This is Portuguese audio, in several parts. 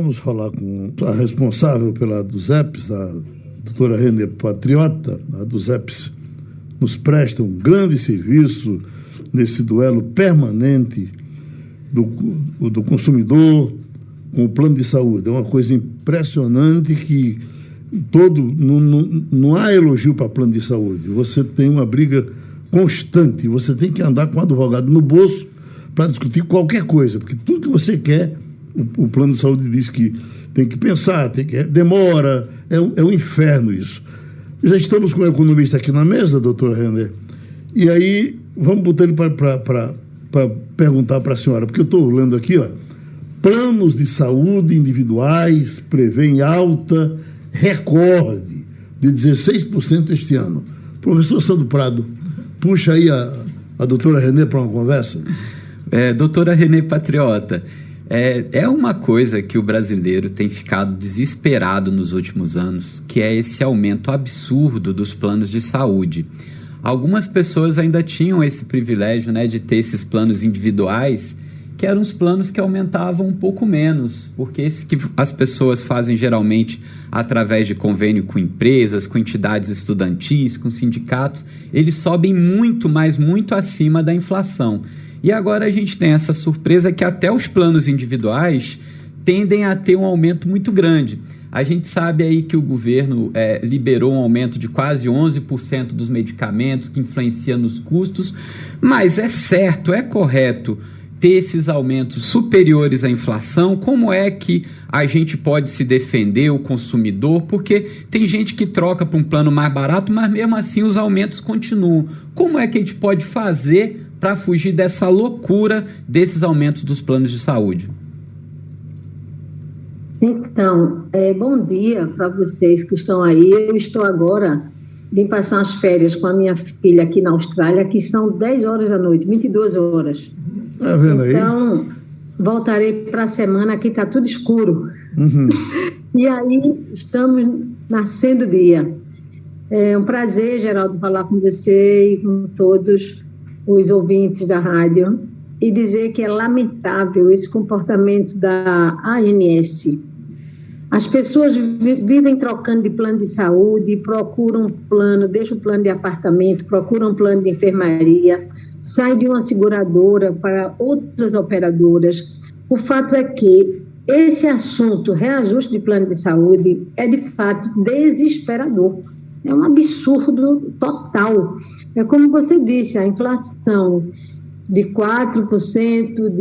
Vamos falar com a responsável pela DUSEPS, a doutora Renê Patriota. A DUSEPS nos presta um grande serviço nesse duelo permanente do consumidor com o plano de saúde. É uma coisa impressionante que não há elogio para plano de saúde. Você tem uma briga constante, você tem que andar com o advogado no bolso para discutir qualquer coisa, porque tudo que você quer, o plano de saúde diz que tem que pensar, demora, é um inferno isso. Já estamos com o economista aqui na mesa, doutora Renê, e aí vamos botar ele para perguntar para a senhora, porque eu estou lendo aqui, planos de saúde individuais prevêem alta recorde de 16% este ano. Professor Sandro Prado, puxa aí a doutora Renê para uma conversa. Doutora Renê Patriota, é uma coisa que o brasileiro tem ficado desesperado nos últimos anos, que é esse aumento absurdo dos planos de saúde. Algumas pessoas ainda tinham esse privilégio, de ter esses planos individuais, que eram os planos que aumentavam um pouco menos, porque esse que as pessoas fazem geralmente através de convênio com empresas, com entidades estudantis, com sindicatos, eles sobem muito, mas muito acima da inflação. E agora a gente tem essa surpresa que até os planos individuais tendem a ter um aumento muito grande. A gente sabe aí que o governo liberou um aumento de quase 11% dos medicamentos, que influencia nos custos, mas é certo, é correto ter esses aumentos superiores à inflação? Como é que a gente pode se defender, o consumidor? Porque tem gente que troca para um plano mais barato, mas mesmo assim os aumentos continuam. Como é que a gente pode fazer para fugir dessa loucura desses aumentos dos planos de saúde? Então, bom dia para vocês que estão aí. Eu estou agora, vim passar as férias com a minha filha aqui na Austrália, que são 10 horas da noite, 22 horas. Tá vendo aí? Então, voltarei para a semana, aqui está tudo escuro. Uhum. E aí, estamos nascendo dia. É um prazer, Geraldo, falar com você e com todos os ouvintes da rádio e dizer que é lamentável esse comportamento da ANS. As pessoas vivem trocando de plano de saúde, procuram um plano, deixam o plano de apartamento, procuram um plano de enfermaria, saem de uma seguradora para outras operadoras. O fato é que esse assunto, reajuste de plano de saúde, é de fato desesperador. É um absurdo total. É como você disse, a inflação de 4%,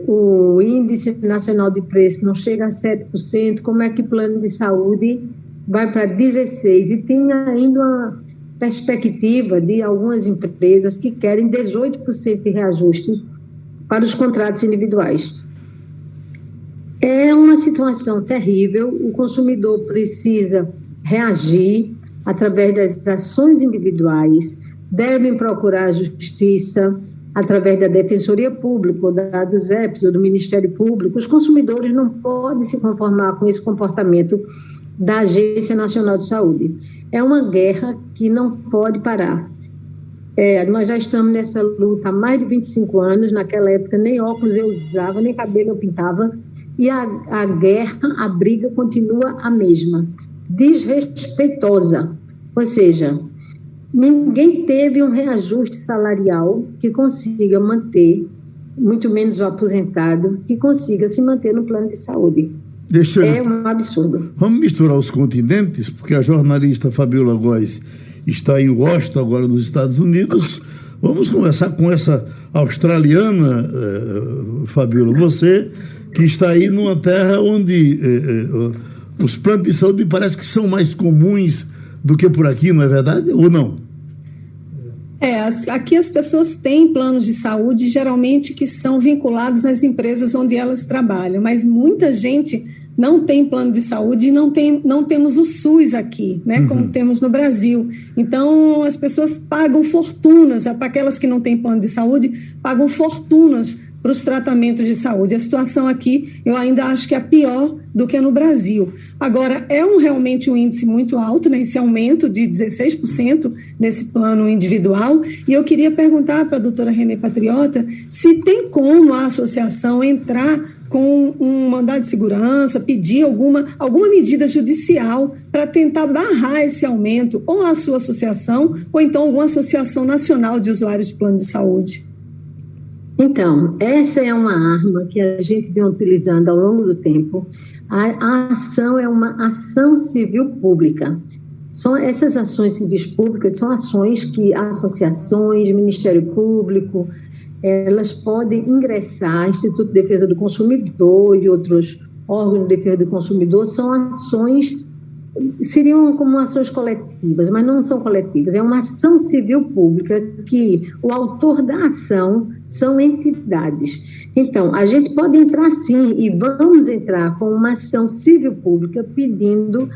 o índice nacional de preço não chega a 7%, como é que o plano de saúde vai para 16%? E tem ainda uma perspectiva de algumas empresas que querem 18% de reajuste para os contratos individuais. É uma situação terrível, o consumidor precisa reagir através das ações individuais, devem procurar a justiça através da Defensoria Pública, da DUSEPS, ou do Ministério Público. Os consumidores não podem se conformar com esse comportamento da Agência Nacional de Saúde. É uma guerra que não pode parar. Nós já estamos nessa luta há mais de 25 anos, naquela época nem óculos eu usava, nem cabelo eu pintava, e a guerra, a briga continua a mesma, desrespeitosa. Ou seja, ninguém teve um reajuste salarial que consiga manter, muito menos o aposentado, que consiga se manter no plano de saúde. É um absurdo. Vamos misturar os continentes, porque a jornalista Fabiola Góes está em Washington, agora nos Estados Unidos. Vamos conversar com essa australiana, Fabiola, você que está aí numa terra onde os planos de saúde me parece que são mais comuns do que por aqui, não é verdade? Ou não? Aqui as pessoas têm planos de saúde, geralmente que são vinculados às empresas onde elas trabalham, mas muita gente não tem plano de saúde e não temos o SUS aqui, como temos no Brasil. Então, as pessoas pagam fortunas, para aquelas que não têm plano de saúde, pagam fortunas para os tratamentos de saúde. A situação aqui, eu ainda acho que é pior do que no Brasil. Agora, realmente um índice muito alto, esse aumento de 16% nesse plano individual, e eu queria perguntar para a doutora Renê Patriota se tem como a associação entrar com um mandado de segurança, pedir alguma medida judicial para tentar barrar esse aumento, ou a sua associação, ou então alguma associação nacional de usuários de plano de saúde? Então, essa é uma arma que a gente vem utilizando ao longo do tempo. A ação é uma ação civil pública. Essas ações civis públicas são ações que associações, Ministério Público, elas podem ingressar, Instituto de Defesa do Consumidor e outros órgãos de defesa do consumidor, são ações, seriam como ações coletivas, mas não são coletivas, é uma ação civil pública que o autor da ação são entidades. Então, a gente pode entrar sim, e vamos entrar com uma ação civil pública pedindo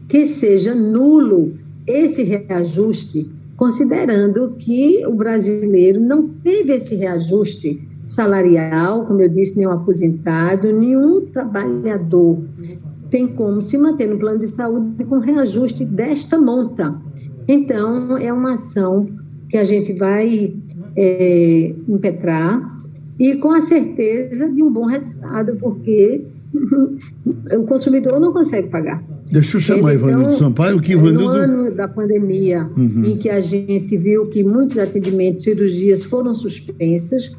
que seja nulo esse reajuste, considerando que o brasileiro não teve esse reajuste salarial, como eu disse, nenhum aposentado, nenhum trabalhador tem como se manter no plano de saúde com reajuste desta monta. Então, é uma ação que a gente vai impetrar e com a certeza de um bom resultado, porque o consumidor não consegue pagar. Deixa eu chamar Ivanildo Sampaio. No ano da pandemia, em que a gente viu que muitos atendimentos, cirurgias foram suspensas,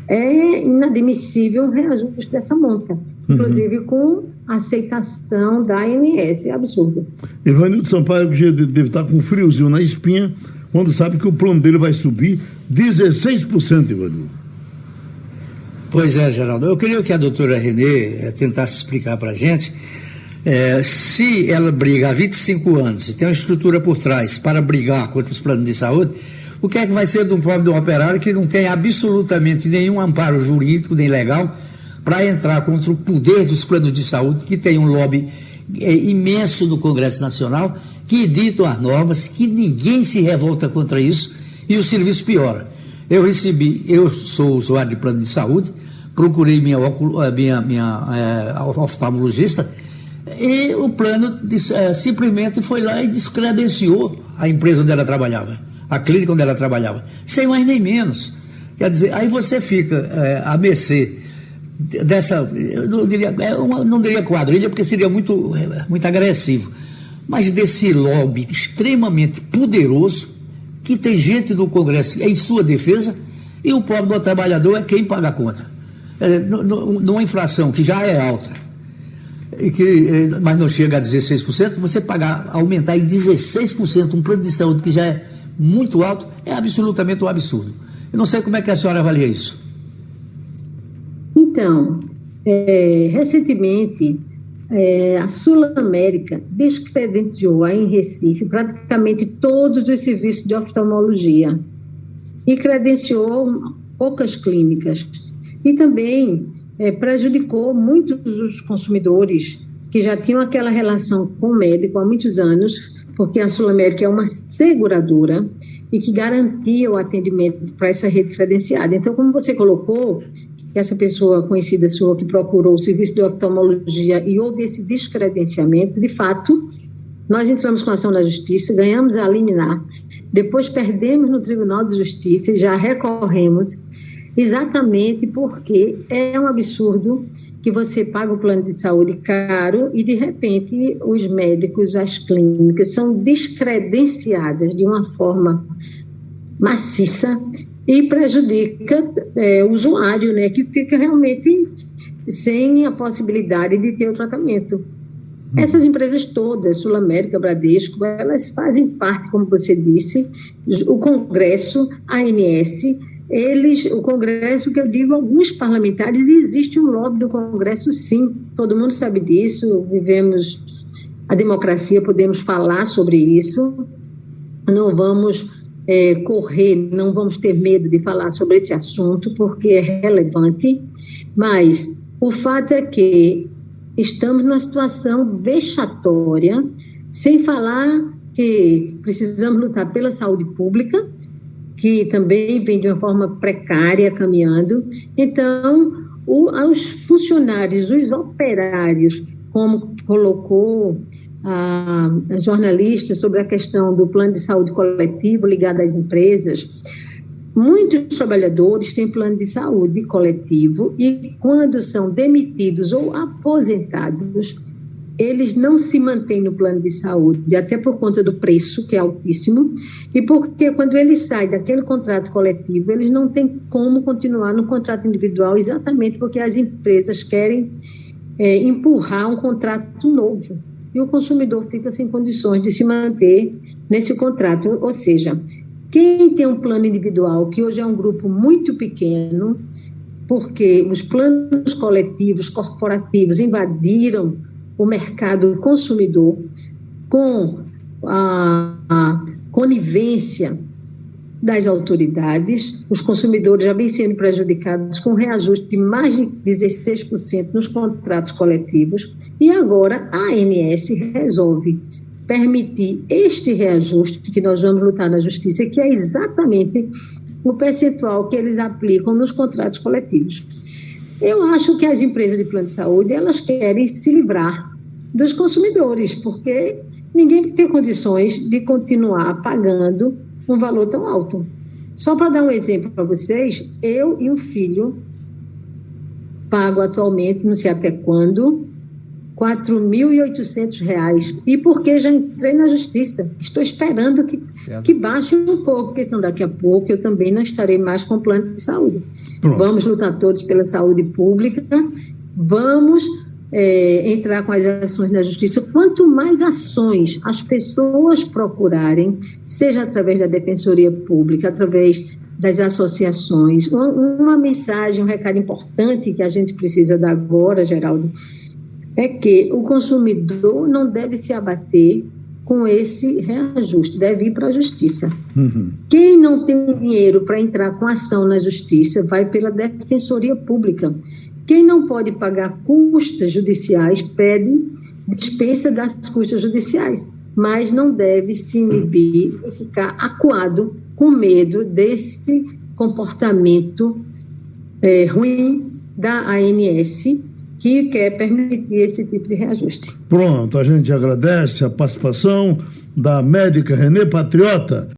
é inadmissível um reajuste dessa monta, inclusive com aceitação da ANS, é absurdo. Ivanildo Sampaio deve estar com um friozinho na espinha quando sabe que o plano dele vai subir 16%, Ivanildo. Pois é, Geraldo. Eu queria que a doutora Renê tentasse explicar para a gente se ela briga há 25 anos, se tem uma estrutura por trás para brigar contra os planos de saúde, o que é que vai ser de um pobre de um operário que não tem absolutamente nenhum amparo jurídico nem legal para entrar contra o poder dos planos de saúde, que tem um lobby imenso no Congresso Nacional, que ditam as normas, que ninguém se revolta contra isso e o serviço piora. Eu sou usuário de plano de saúde, procurei minha oftalmologista e o plano simplesmente foi lá e descredenciou a empresa onde ela trabalhava, a clínica onde ela trabalhava, sem mais nem menos. Quer dizer, aí você fica à mercê dessa, não diria quadrilha, porque seria muito agressivo, mas desse lobby extremamente poderoso, que tem gente do Congresso em sua defesa, e o pobre do trabalhador é quem paga a conta. Numa inflação que já é alta, mas não chega a 16%, você aumentar em 16% um plano de saúde que já é muito alto, é absolutamente um absurdo. Eu não sei como é que a senhora avalia isso. Então, recentemente, a Sul América descredenciou aí em Recife praticamente todos os serviços de oftalmologia e credenciou poucas clínicas. E também prejudicou muitos dos consumidores que já tinham aquela relação com o médico há muitos anos, porque a Sul América é uma seguradora e que garantia o atendimento para essa rede credenciada. Então, como você colocou, essa pessoa conhecida sua que procurou o serviço de oftalmologia e houve esse descredenciamento, de fato, nós entramos com ação na justiça, ganhamos a liminar, depois perdemos no Tribunal de Justiça e já recorremos, exatamente porque é um absurdo que você paga o plano de saúde caro e, de repente, os médicos, as clínicas são descredenciadas de uma forma maciça e prejudica o usuário, né, que fica realmente sem a possibilidade de ter o tratamento. Essas empresas todas, Sul América, Bradesco, elas fazem parte, como você disse, o Congresso, a ANS, o Congresso, que eu digo, alguns parlamentares, e existe um lobby do Congresso, sim, todo mundo sabe disso, vivemos a democracia, podemos falar sobre isso, não vamos correr, não vamos ter medo de falar sobre esse assunto, porque é relevante, mas o fato é que estamos numa situação vexatória, sem falar que precisamos lutar pela saúde pública, que também vem de uma forma precária, caminhando. Então, os funcionários, os operários, como colocou a jornalista sobre a questão do plano de saúde coletivo ligado às empresas, muitos trabalhadores têm plano de saúde coletivo e, quando são demitidos ou aposentados, eles não se mantêm no plano de saúde, até por conta do preço, que é altíssimo, e porque quando eles saem daquele contrato coletivo, eles não têm como continuar no contrato individual, exatamente porque as empresas querem empurrar um contrato novo, e o consumidor fica sem condições de se manter nesse contrato. Ou seja, quem tem um plano individual, que hoje é um grupo muito pequeno, porque os planos coletivos, corporativos, invadiram o mercado consumidor com a conivência das autoridades, os consumidores já vêm sendo prejudicados com reajuste de mais de 16% nos contratos coletivos, e agora a ANS resolve permitir este reajuste, que nós vamos lutar na justiça, que é exatamente o percentual que eles aplicam nos contratos coletivos. Eu acho que as empresas de plano de saúde, elas querem se livrar dos consumidores, porque ninguém tem condições de continuar pagando um valor tão alto. Só para dar um exemplo para vocês, eu e um filho pago atualmente, não sei até quando, R$ 4.800. E porque já entrei na justiça, estou esperando que baixe um pouco, porque senão daqui a pouco eu também não estarei mais com plano de saúde. Pronto. Vamos lutar todos pela saúde pública, vamos entrar com as ações na justiça. Quanto mais ações as pessoas procurarem, seja através da Defensoria Pública, através das associações, uma mensagem, um recado importante que a gente precisa dar agora, Geraldo, é que o consumidor não deve se abater com esse reajuste, deve ir para a justiça. Uhum. Quem não tem dinheiro para entrar com ação na justiça vai pela Defensoria Pública. Quem não pode pagar custas judiciais pede dispensa das custas judiciais, mas não deve se inibir e ficar acuado com medo desse comportamento ruim da ANS, que quer permitir esse tipo de reajuste. Pronto, a gente agradece a participação da médica Renê Patriota.